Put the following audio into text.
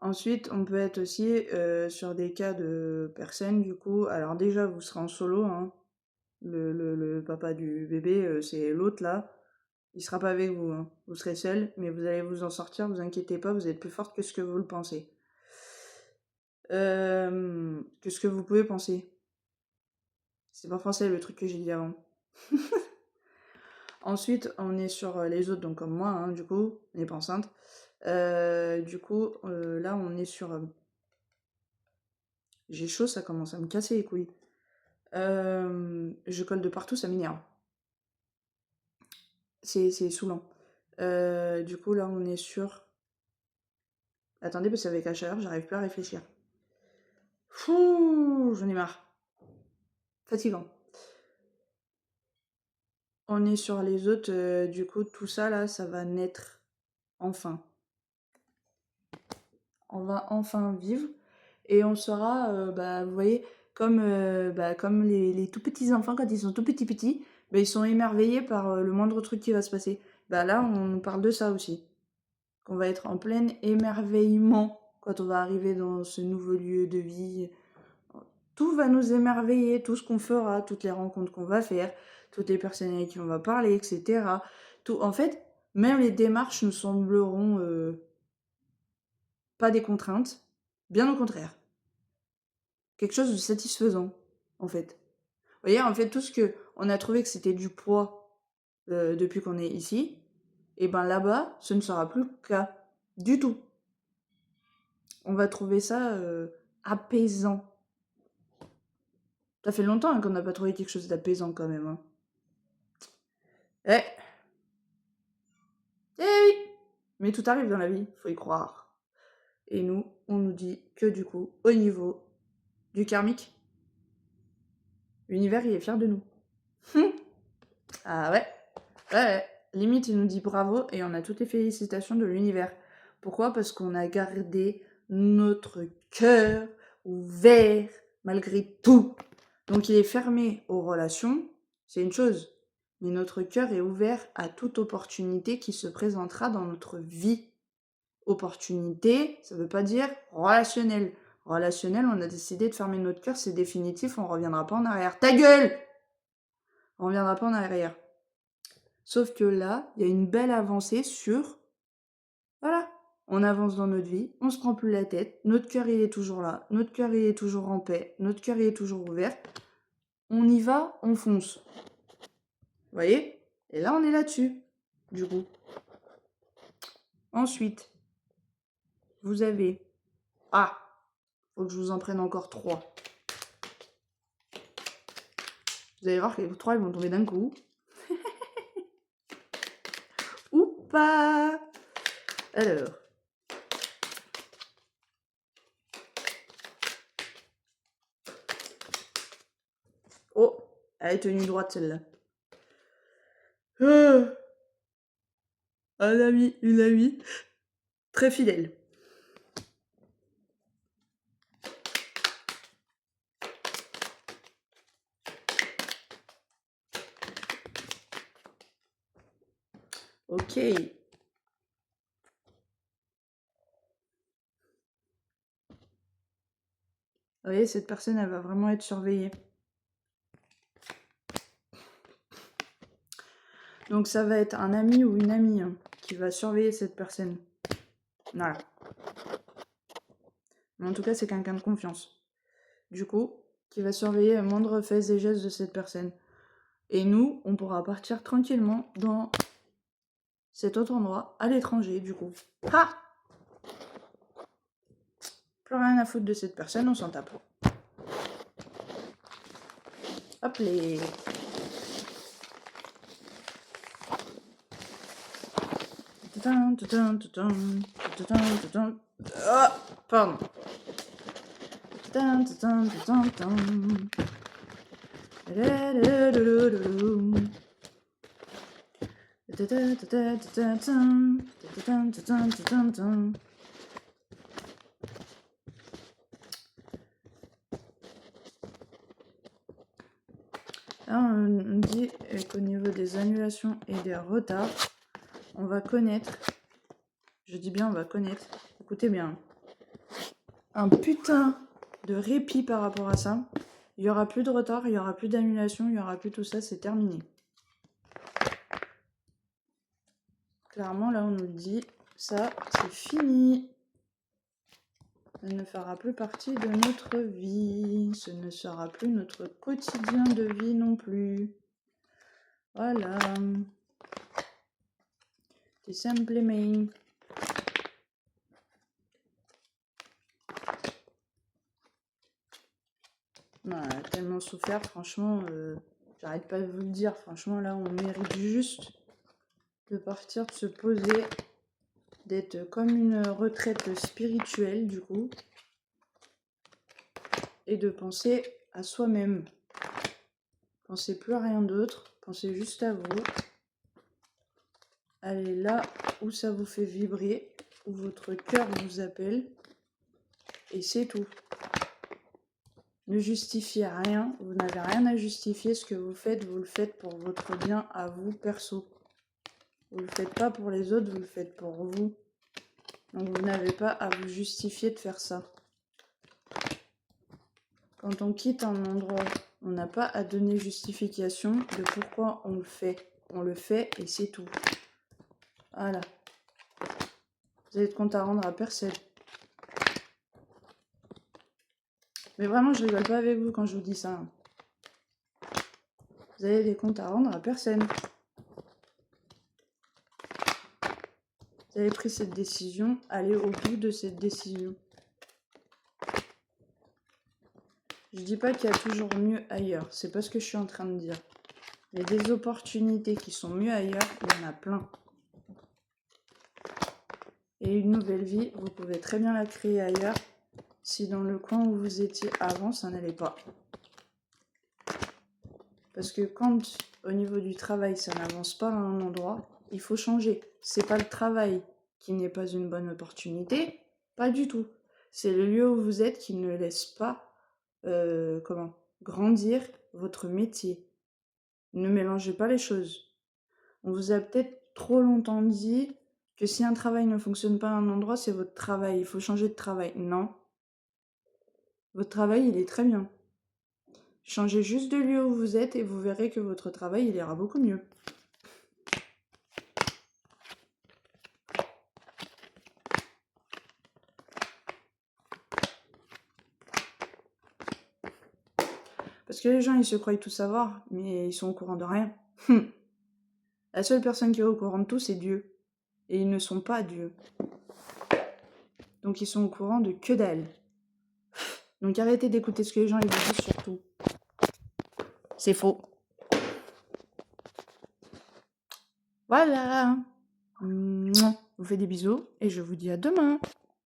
Ensuite, on peut être aussi sur des cas de personnes, du coup. Alors déjà, vous serez en solo, hein. Le papa du bébé, c'est l'autre là. Il sera pas avec vous, hein. Vous serez seul, mais vous allez vous en sortir, vous inquiétez pas, vous êtes plus forte que ce que vous le pensez. Que ce que vous pouvez penser. C'est pas français le truc que j'ai dit avant. Ensuite, on est sur les autres, donc comme moi, hein, du coup, on n'est pas enceinte. Du coup, là, on est sur. J'ai chaud, ça commence à me casser les couilles. Je colle de partout, ça m'énerve. C'est saoulant. Du coup, là, on est sur. Attendez, parce qu'avec la chaleur, j'arrive plus à réfléchir. Fouh, j'en ai marre. Fatigant. On est sur les autres, du coup, tout ça, là, ça va naître enfin. On va enfin vivre. Et on sera, bah, vous voyez, comme les tout petits enfants, quand ils sont tout petits, bah, ils sont émerveillés par le moindre truc qui va se passer. Bah là, on parle de ça aussi. Qu'on va être en plein émerveillement quand on va arriver dans ce nouveau lieu de vie. Tout va nous émerveiller, tout ce qu'on fera, toutes les rencontres qu'on va faire, toutes les personnes avec qui on va parler, etc. Tout, en fait, même les démarches nous sembleront pas des contraintes, bien au contraire. Quelque chose de satisfaisant, en fait. Vous voyez, en fait, tout ce que on a trouvé que c'était du poids depuis qu'on est ici, et ben là-bas, ce ne sera plus le cas du tout. On va trouver ça apaisant. Ça fait longtemps hein, qu'on n'a pas trouvé quelque chose d'apaisant quand même. Hein. Eh, eh oui. Mais tout arrive dans la vie, faut y croire. Et nous, on nous dit que du coup, au niveau du karmique, l'univers il est fier de nous. Ah ouais. Ouais. Limite, il nous dit bravo et on a toutes les félicitations de l'univers. Pourquoi? Parce qu'on a gardé notre cœur ouvert malgré tout. Donc il est fermé aux relations, c'est une chose. Mais notre cœur est ouvert à toute opportunité qui se présentera dans notre vie. Opportunité, ça veut pas dire relationnel. Relationnel, on a décidé de fermer notre cœur, c'est définitif, on reviendra pas en arrière. Ta gueule! On reviendra pas en arrière. Sauf que là, il y a une belle avancée sur... Voilà, on avance dans notre vie, on se prend plus la tête, notre cœur il est toujours là, notre cœur il est toujours en paix, notre cœur il est toujours ouvert. On y va, on fonce. Vous voyez? Et là, on est là-dessus, du coup. Ensuite, vous avez... Ah, faut que je vous en prenne encore 3. Vous allez voir que les 3, ils vont tomber d'un coup. Ou pas. Alors. Oh, elle est tenue droite, celle-là. Un ami, une amie, très fidèle. Ok. Vous voyez, cette personne, elle va vraiment être surveillée. Donc ça va être un ami ou une amie hein, qui va surveiller cette personne. Voilà. Mais en tout cas, c'est quelqu'un de confiance. Du coup, qui va surveiller le moindre fait et gestes de cette personne. Et nous, on pourra partir tranquillement dans cet autre endroit, à l'étranger, du coup. Ha! Plus rien à foutre de cette personne, on s'en tape. Hop les... Oh, pardon. Là, on dit qu'au niveau des annulations et des retards, on va connaître, je dis bien on va connaître, écoutez bien, un putain de répit par rapport à ça. Il n'y aura plus de retard, il n'y aura plus d'annulation, il n'y aura plus tout ça, c'est terminé. Clairement, là, on nous le dit, ça, c'est fini. Ça ne fera plus partie de notre vie. Ce ne sera plus notre quotidien de vie non plus. Voilà. C'est simplement. On a tellement souffert, franchement, j'arrête pas de vous le dire. Franchement, là, on mérite juste de partir, de se poser, d'être comme une retraite spirituelle, du coup, et de penser à soi-même. Pensez plus à rien d'autre, pensez juste à vous. Allez là où ça vous fait vibrer, où votre cœur vous appelle, et c'est tout. Ne justifiez rien, vous n'avez rien à justifier, ce que vous le faites pour votre bien à vous, perso. Vous le faites pas pour les autres, vous le faites pour vous. Donc vous n'avez pas à vous justifier de faire ça. Quand on quitte un endroit, on n'a pas à donner justification de pourquoi on le fait. On le fait et c'est tout. Voilà. Vous avez de compte à rendre à personne. Mais vraiment, je rigole pas avec vous quand je vous dis ça. Vous avez des comptes à rendre à personne. Vous avez pris cette décision, allez au bout de cette décision. Je dis pas qu'il y a toujours mieux ailleurs, c'est pas ce que je suis en train de dire. Mais des opportunités qui sont mieux ailleurs, il y en a plein. Et une nouvelle vie, vous pouvez très bien la créer ailleurs, si dans le coin où vous étiez avant, ça n'allait pas. Parce que quand, au niveau du travail, ça n'avance pas à un endroit, il faut changer. C'est pas le travail qui n'est pas une bonne opportunité, pas du tout. C'est le lieu où vous êtes qui ne laisse pas grandir votre métier. Ne mélangez pas les choses. On vous a peut-être trop longtemps dit que si un travail ne fonctionne pas à un endroit, c'est votre travail, il faut changer de travail. Non. Votre travail, il est très bien. Changez juste de lieu où vous êtes et vous verrez que votre travail, il ira beaucoup mieux. Parce que les gens, ils se croient tout savoir, mais ils sont au courant de rien. La seule personne qui est au courant de tout, c'est Dieu. Et ils ne sont pas Dieu. Donc ils sont au courant de que dalle. Donc arrêtez d'écouter ce que les gens ils vous disent surtout. C'est faux. Voilà. Je vous fais des bisous et je vous dis à demain.